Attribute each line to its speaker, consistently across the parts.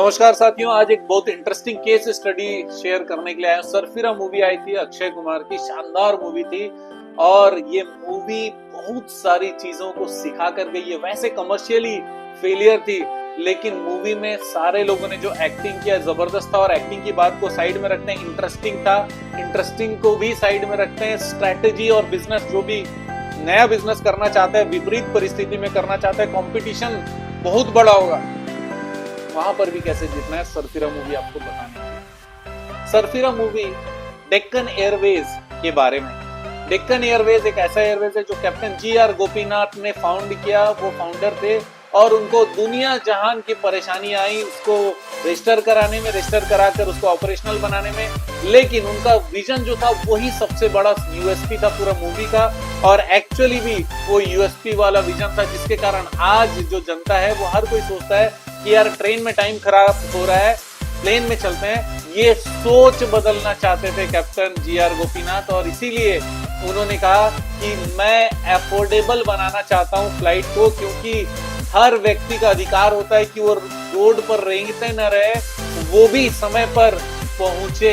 Speaker 1: नमस्कार साथियों, आज एक बहुत इंटरेस्टिंग केस स्टडी शेयर करने के लिए आया। सरफिरा मूवी आई थी अक्षय कुमार की, शानदार मूवी थी और ये मूवी बहुत सारी चीजों को सिखा कर गई है। वैसे कमर्शियली फेलियर थी, लेकिन मूवी में सारे लोगों ने जो एक्टिंग किया जबरदस्त था। और एक्टिंग की बात को साइड में रखते हैं, इंटरेस्टिंग था, इंटरेस्टिंग को भी साइड में रखते हैं। स्ट्रैटेजी और बिजनेस, जो भी नया बिजनेस करना चाहता है, विपरीत परिस्थिति में करना चाहता है, कंपटीशन बहुत बड़ा होगा, वहां पर भी कैसे जीतना है, सरफिरा मूवी आपको बताने है। सरफिरा मूवी डेक्कन एयरवेज के बारे में। डेक्कन एयरवेज एक ऐसा एयरवेज है जो कैप्टन GR गोपीनाथ ने फाउंड किया। वो फाउंडर थे और उनको दुनिया जहान की परेशानी आई उसको रजिस्टर कराने में, रजिस्टर कराकर उसको ऑपरेशनल बनाने में, लेकिन उनका विजन जो था वही सबसे बड़ा USP था पूरा मूवी का। और एक्चुअली भी वो USP वाला विजन था, जिसके कारण आज जो जनता है वो हर कोई सोचता है कि यार ट्रेन में टाइम खराब हो रहा है, प्लेन में चलते हैं। ये सोच बदलना चाहते थे कैप्टन GR गोपीनाथ, और इसीलिए उन्होंने कहा कि मैं अफोर्डेबल बनाना चाहता हूँ फ्लाइट को, क्योंकि हर व्यक्ति का अधिकार होता है कि वो रोड पर रेंगते न रहे, वो भी समय पर पहुंचे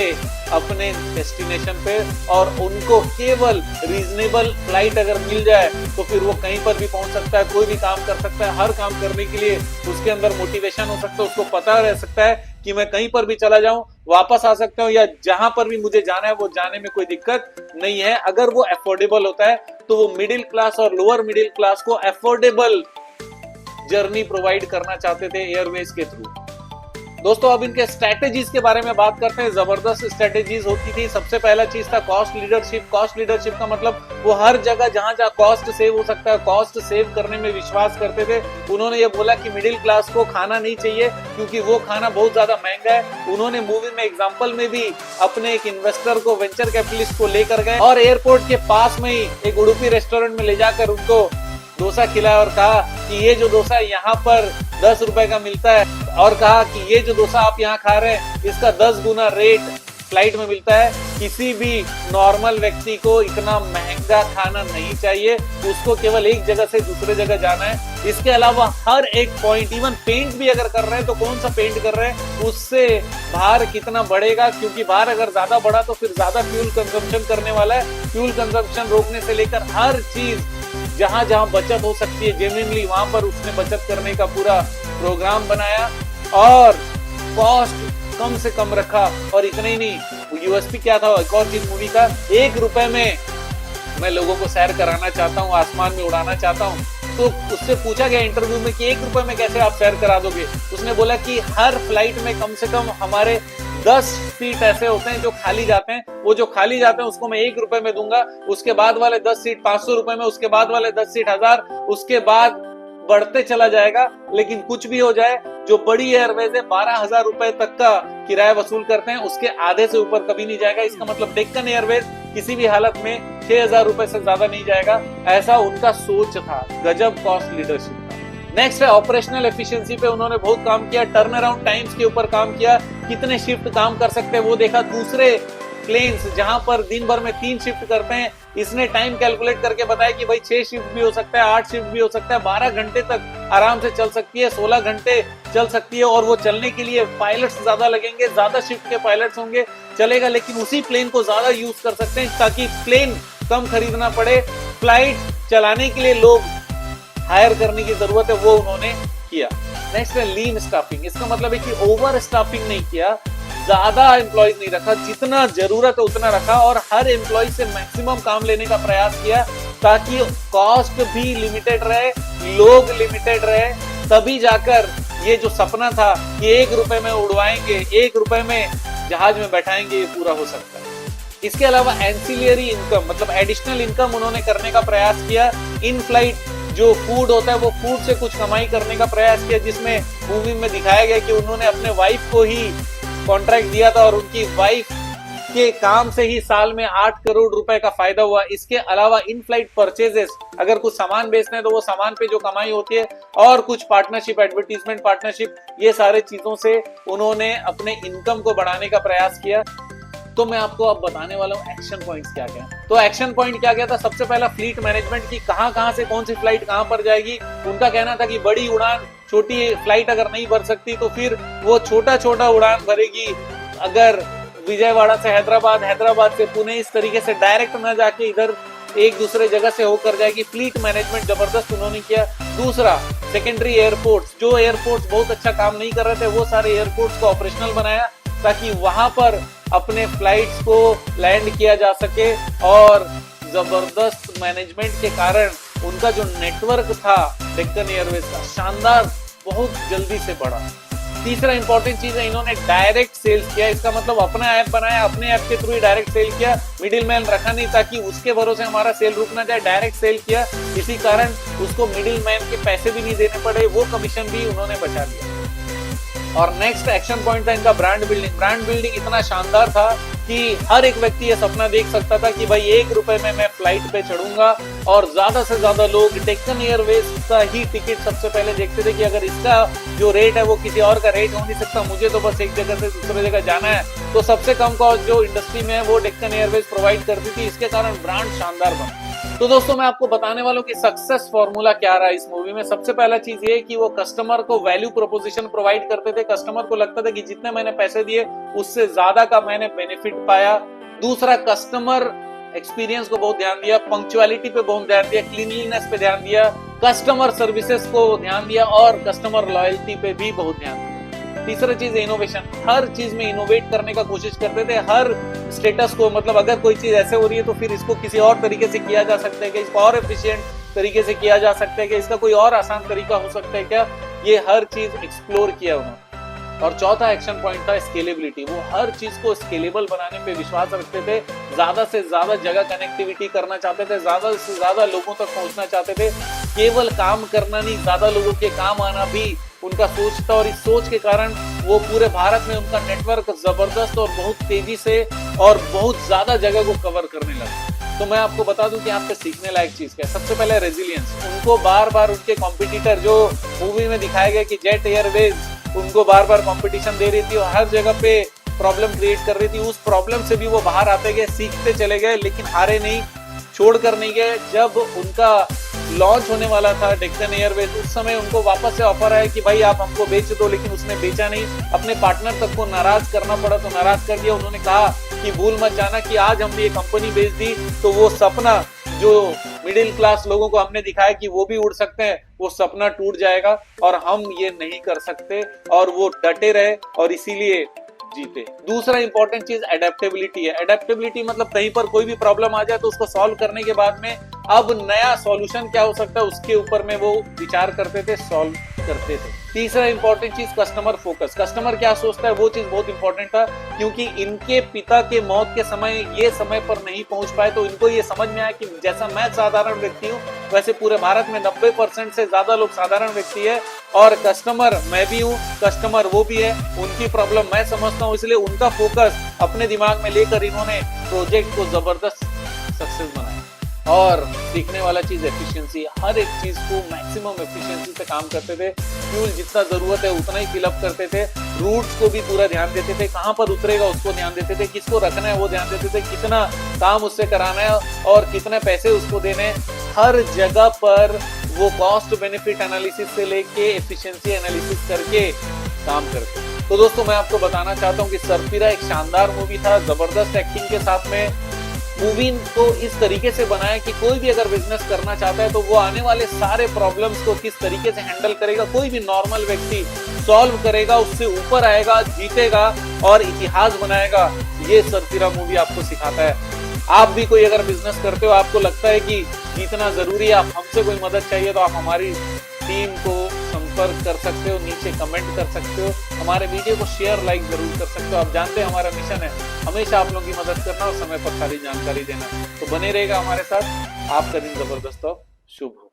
Speaker 1: अपने डेस्टिनेशन पे। और उनको केवल रीजनेबल फ्लाइट अगर मिल जाए तो फिर वो कहीं पर भी पहुंच सकता है, कोई भी काम कर सकता है। हर काम करने के लिए उसके अंदर मोटिवेशन हो सकता है, उसको पता रह सकता है कि मैं कहीं पर भी चला जाऊं, वापस आ सकता हूं, या जहां पर भी मुझे जाना है वो जाने में कोई दिक्कत नहीं है। अगर वो अफोर्डेबल होता है तो वो मिडिल क्लास और लोअर मिडिल क्लास को अफोर्डेबल जर्नी प्रोवाइड करना चाहते थे एयरवेज के थ्रू। दोस्तों, अब इनके स्ट्रेटेजीज के बारे में बात करते हैं। जबरदस्त स्ट्रेटेजीज होती थी। सबसे पहला चीज था कॉस्ट लीडरशिप। कॉस्ट लीडरशिप का मतलब वो हर जगह जहां जहां कॉस्ट सेव हो सकता है, कॉस्ट सेव करने में विश्वास करते थे। उन्होंने ये बोला कि मिडिल क्लास को खाना नहीं चाहिए क्योंकि वो खाना बहुत ज्यादा महंगा है। उन्होंने मूवी में एग्जाम्पल में भी अपने एक इन्वेस्टर को, वेंचर कैपिटलिस्ट को लेकर गए और एयरपोर्ट के पास में ही एक उडुपी रेस्टोरेंट में ले जाकर उनको डोसा खिलाया और कहा कि ये जो डोसा यहाँ पर 10 रुपए का मिलता है, और कहा कि ये जो डोसा आप यहाँ खा रहे हैं इसका 10 गुना रेट फ्लाइट में मिलता है। किसी भी नॉर्मल व्यक्ति को इतना महंगा खाना नहीं चाहिए, उसको केवल एक जगह से दूसरे जगह जाना है। इसके अलावा हर एक पॉइंट, इवन पेंट भी अगर कर रहे हैं तो कौन सा पेंट कर रहे हैं, उससे बाहर कितना बढ़ेगा, क्योंकि बाहर अगर ज्यादा बढ़ा तो फिर ज्यादा फ्यूल कंजम्पशन करने वाला है। फ्यूल कंजम्पशन रोकने से लेकर हर चीज जहां जहां बचत हो सकती है जेन्युइनली, वहां पर उसने बचत करने का पूरा प्रोग्राम बनाया और कॉस्ट कम से कम रखा। और इतना ही नहीं, USP क्या था एक और चीज मूवी का, 1 रुपए में मैं लोगों को सैर कराना चाहता हूँ, आसमान में उड़ाना चाहता हूँ। तो उससे पूछा गया इंटरव्यू में कि 1 रुपए में कैसे आप सैर करा दोगे। उसने बोला कि हर फ्लाइट में कम से कम हमारे 10 सीट ऐसे होते हैं जो खाली जाते हैं। वो जो खाली जाते हैं उसको मैं 1 रुपए में दूंगा, उसके बाद वाले 10 सीट 500 रुपए में, उसके बाद वाले 10 सीट 1000, उसके बाद बढ़ते चला जाएगा। लेकिन कुछ भी हो जाए, जो बड़ी एयरवेज है 12,000 रुपए तक का किराया वसूल करते हैं, उसके आधे से ऊपर कभी नहीं जाएगा। इसका मतलब डेक्कन एयरवेज किसी भी हालत में 6,000 रुपए से ज्यादा नहीं जाएगा। ऐसा उनका सोच था। गजब कॉस्ट लीडरशिप था। नेक्स्ट है ऑपरेशनल एफिशिएंसी पे उन्होंने बहुत काम किया। टर्न अराउंड टाइम्स के ऊपर काम किया, कितने शिफ्ट काम कर सकते हैं वो देखा। दूसरे प्लेन्स जहां पर दिन भर में 3 शिफ्ट करते हैं, इसने टाइम कैलकुलेट करके बताया कि भाई 6 शिफ्ट भी हो सकता है, 8 शिफ्ट भी हो सकता है, 12 घंटे तक आराम से चल सकती है, 16 घंटे चल सकती है। और वो चलने के लिए पायलट्स ज्यादा लगेंगे, ज्यादा शिफ्ट के पायलट्स होंगे, चलेगा, लेकिन उसी प्लेन को ज्यादा यूज कर सकते हैं ताकि प्लेन कम खरीदना पड़े। फ्लाइट चलाने के लिए लोग हायर करने की जरूरत है, वो उन्होंने किया। नेक्स्ट है लीन स्टाफिंग। इसका मतलब है कि ओवर स्टाफिंग नहीं किया, ज्यादा एम्प्लॉइज नहीं रखा, जितना जरूरत है उतना रखा, और हर एम्प्लॉय से मैक्सिमम काम लेने का प्रयास किया ताकि कॉस्ट भी लिमिटेड रहे, लोग लिमिटेड रहे। तभी जाकर ये जो सपना था कि 1 रुपए में उड़वाएंगे, 1 रुपए में जहाज में बैठाएंगे, ये पूरा हो सकता है। इसके अलावा एंसिलियरी इनकम, मतलब एडिशनल इनकम उन्होंने करने का प्रयास किया। इन फ्लाइट जो फूड होता है वो फूड से कुछ कमाई करने का प्रयास किया, जिसमें मूवी में दिखाया गया कि उन्होंने अपने वाइफ को ही कॉन्ट्रैक्ट दिया था और उनकी वाइफ के काम से ही साल में 8 करोड़ रुपए का फायदा हुआ। इसके अलावा इन फ्लाइट परचेजेस, अगर कुछ सामान बेचते हैं तो वो सामान पे जो कमाई होती है, और कुछ पार्टनरशिप, एडवर्टीजमेंट पार्टनरशिप, ये सारे चीजों से उन्होंने अपने इनकम को बढ़ाने का प्रयास किया। तो मैं आपको अब बताने वाला हूँ एक्शन पॉइंट्स क्या क्या। तो एक्शन पॉइंट क्या क्या था, सबसे पहला फ्लीट मैनेजमेंट की, कहां से कौन सी फ्लाइट कहां पर जाएगी। उनका कहना था कि बड़ी उड़ान छोटी फ्लाइट अगर नहीं भर सकती तो फिर वो छोटा छोटा उड़ान भरेगी। अगर विजयवाड़ा से हैदराबाद, हैदराबाद से पुणे, इस तरीके से डायरेक्ट ना जाके इधर एक दूसरे जगह से होकर जाएगी। फ्लीट मैनेजमेंट जबरदस्त उन्होंने किया। दूसरा, सेकेंडरी एयरपोर्ट्स, जो एयरपोर्ट्स बहुत अच्छा काम नहीं कर रहे थे वो सारे एयरपोर्ट्स को ऑपरेशनल बनाया ताकि वहां पर अपने फ्लाइट्स को लैंड किया जा सके। और जबरदस्त मैनेजमेंट के कारण उनका जो नेटवर्क था डेक्कन एयरवेज का, शानदार, बहुत जल्दी से बढ़ा। तीसरा इंपॉर्टेंट चीज है, इन्होंने डायरेक्ट सेल्स किया। इसका मतलब अपना ऐप बनाया, अपने ऐप के थ्रू ही डायरेक्ट सेल किया, मिडिल मैन रखा नहीं ताकि उसके भरोसे हमारा सेल रुक ना जाए। डायरेक्ट सेल किया, इसी कारण उसको मिडिल मैन के पैसे भी नहीं देने पड़े, वो कमीशन भी उन्होंने बचा लिया। और नेक्स्ट एक्शन पॉइंट था इनका ब्रांड बिल्डिंग। ब्रांड बिल्डिंग इतना शानदार था कि हर एक व्यक्ति ये सपना देख सकता था कि भाई 1 रुपए में मैं फ्लाइट पे चढ़ूंगा और ज्यादा से ज्यादा लोग डेक्कन एयरवेज का ही टिकट सबसे पहले देखते थे कि अगर इसका जो रेट है वो किसी और का रेट हो नहीं सकता, मुझे तो बस एक जगह से दूसरी जगह जाना है। तो सबसे कम कॉस्ट जो इंडस्ट्री में है वो डेक्कन एयरवेज प्रोवाइड करती थी। इसके कारण ब्रांड शानदार बना। तो दोस्तों मैं आपको बताने वालों की सक्सेस फॉर्मूला क्या रहा इस मूवी में। सबसे पहला चीज ये कि वो कस्टमर को वैल्यू प्रोपोजिशन प्रोवाइड करते थे। कस्टमर को लगता था कि जितने मैंने पैसे दिए उससे ज्यादा का मैंने बेनिफिट पाया। दूसरा, कस्टमर एक्सपीरियंस को बहुत ध्यान दिया, पंक्चुअलिटी पे बहुत ध्यान दिया, क्लीनलीनेस पे ध्यान दिया, कस्टमर सर्विसेज को ध्यान दिया और कस्टमर लॉयल्टी पे भी बहुत ध्यान दिया। तीसरा चीज है इनोवेशन। हर चीज में इनोवेट करने का कोशिश करते थे। हर स्टेटस को, मतलब अगर कोई चीज ऐसे हो रही है तो फिर इसको किसी और तरीके से किया जा सकता है क्या, इसको और एफिशिएंट तरीके से किया जा सकता है क्या, इसका कोई और आसान तरीका हो सकता है क्या, ये हर चीज एक्सप्लोर किया उन्होंने। और चौथा एक्शन पॉइंट था स्केलेबिलिटी। वो हर चीज को स्केलेबल बनाने पे विश्वास रखते थे, ज्यादा से ज्यादा जगह कनेक्टिविटी करना चाहते थे, ज्यादा से ज्यादा लोगों तक पहुंचना चाहते थे। केवल काम करना नहीं, ज्यादा लोगों के काम आना भी उनका सोच था। और इस सोच के कारण वो पूरे भारत में उनका नेटवर्क जबरदस्त और बहुत तेजी से और बहुत ज्यादा जगह को कवर करने लगा। तो मैं आपको बता दूं कि यहाँ पे सीखने लायक चीज क्या है। सबसे पहले रेजिलियंस। उनको बार बार उनके कॉम्पिटिटर, जो मूवी में दिखाया गया कि जेट एयरवेज उनको बार बार कंपटीशन दे रही थी और हर जगह पे प्रॉब्लम क्रिएट कर रही थी, उस प्रॉब्लम से भी वो बाहर आते गए, सीखते चले गए, लेकिन हारे नहीं, छोड़कर नहीं गए। जब उनका लॉन्च होने वाला था डेक्कन एयरवेज, उस समय उनको वापस से ऑफर आया कि भाई आप हमको बेच दो, लेकिन उसने बेचा नहीं। अपने पार्टनर तक को नाराज करना पड़ा तो नाराज कर दिया। उन्होंने कहा कि भूल मत जाना कि आज हमने ये कंपनी बेच दी तो वो सपना जो मिडिल क्लास लोगों को हमने दिखाया कि वो भी उड़ सकते हैं, वो सपना टूट जाएगा और हम ये नहीं कर सकते। और वो डटे रहे और इसीलिए जीते। दूसरा इंपॉर्टेंट चीज एडेप्टेबिलिटी है। एडेप्टेबिलिटी मतलब कहीं पर कोई भी प्रॉब्लम आ जाए तो उसको सॉल्व करने के बाद में अब नया सॉल्यूशन क्या हो सकता है उसके ऊपर में वो विचार करते थे, सॉल्व करते थे। तीसरा इंपॉर्टेंट चीज कस्टमर फोकस। कस्टमर क्या सोचता है वो चीज बहुत इंपॉर्टेंट था, क्योंकि इनके पिता के मौत के समय ये समय पर नहीं पहुंच पाए तो इनको ये समझ में आया कि जैसा मैं साधारण व्यक्ति हूँ वैसे पूरे भारत में 90% से ज्यादा लोग साधारण व्यक्ति है और कस्टमर मैं भी हूँ, कस्टमर वो भी है, उनकी प्रॉब्लम मैं समझता हूँ। इसलिए उनका फोकस अपने दिमाग में लेकर इन्होंने प्रोजेक्ट को जबरदस्त सक्सेस बनाया। और सीखने वाला चीज एफिशिएंसी। हर एक चीज को मैक्सिमम एफिशिएंसी से काम करते थे। फ्यूल जितना जरूरत है उतना ही फिलअप करते थे। रूट्स को भी पूरा ध्यान देते थे, कहाँ पर उतरेगा उसको ध्यान देते थे, किसको रखना है वो ध्यान देते थे, कितना काम उससे कराना है और कितने पैसे उसको देने हैं। हर जगह पर वो कॉस्ट बेनिफिट एनालिसिस से लेके एफिशिएंसी एनालिसिस करके काम करते। तो दोस्तों मैं आपको बताना चाहता हूँ कि सरफिरा एक शानदार मूवी था, जबरदस्त एक्टिंग के साथ में। मूवी को इस तरीके से बनाया कि कोई भी अगर बिजनेस करना चाहता है तो वो आने वाले सारे प्रॉब्लम्स को किस तरीके से हैंडल करेगा, कोई भी नॉर्मल व्यक्ति सॉल्व करेगा, उससे ऊपर आएगा, जीतेगा और इतिहास बनाएगा। ये सरफिरा मूवी आपको सिखाता है। आप भी कोई अगर बिजनेस करते हो, आपको लगता है कि जीतना जरूरी है, आप हमसे कोई मदद चाहिए तो आप हमारी टीम को संपर्क कर सकते हो, नीचे कमेंट कर सकते हो, हमारे वीडियो को शेयर लाइक जरूर कर सकते हो। आप जानते हैं हमारा मिशन है हमेशा आप लोगों की मदद करना और समय पर सारी जानकारी देना। तो बने रहेगा हमारे साथ। आपका दिन जबरदस्त हो, शुभ हो।